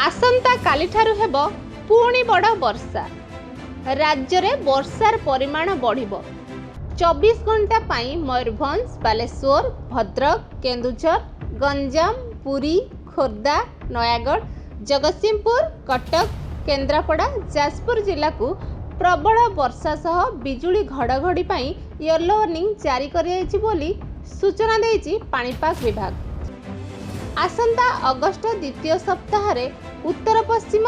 आसंता काली ठारू हेब पुणी बड़ वर्षा। राज्य में वर्षार परिमाण बढ़िबो। 24 घंटा पाई मयूरभंज, बालेश्वर, भद्रक, केन्दुझर, गंजाम, पुरी, खोर्धा, नयागढ़, जगतसिंहपुर, कटक, केन्द्रापड़ा, जाजपुर जिला को प्रबल वर्षा सह बिजुली घड़घड़ी पाई येलो वार्निंग जारी करियाइछि बोली सूचना देइछि पाणीपाग विभाग। आसंता अगस्ट द्वितीय सप्ताह उत्तर पश्चिम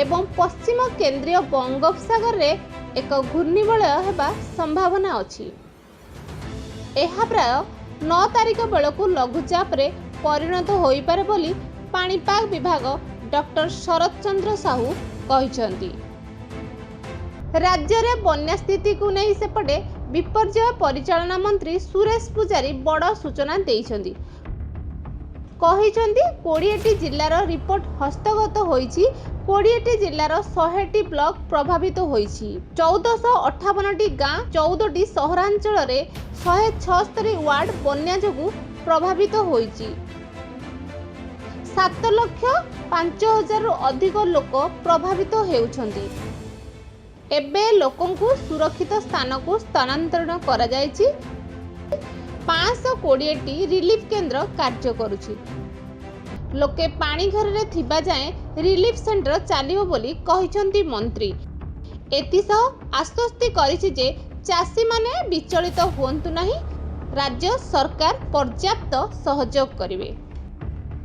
एवं पश्चिम केंद्रीय बंगोपसागर रे एक घूर्णिबलय हेबा संभावना अछि। एहा प्राय 9 तारिख बेलू लघुचाप रे परिणत होई पारे बोली पाणीपाग विभाग डॉक्टर शरद चंद्र साहू कहिसंती। राज्य में बन्या स्थिति को नहीं सेपटे विपर्यय परिचालना मंत्री सुरेश पुजारी बड़ सूचना देइछंती। कहिसंती 20टी जिल्लार रिपोर्ट हस्तगत होईछि। 20टी जिल्लार 100टी ब्लॉक प्रभावित होईछि। 1458टी गाँ, 14टी सहरांचल रे 176 वार्ड बन्या जोगु प्रभावित होईछि। 7,05,000 रु अधिक लोक प्रभावित हेउछंती। एबे लोकंकु सुरक्षित स्थान को स्थानांतरण करा जायछि। 520टी रिलीफ केंद्र कार्य करुछि। लोके पानी घर रे थिबा जाए रिलीफ सेंटर चालियो बोली कहिसंती मंत्री। एतिसह आश्वस्ति करिछि जे चासी माने विचलित हुअन्तु नाही, राज्य सरकार पर्याप्त सहयोग करिवे।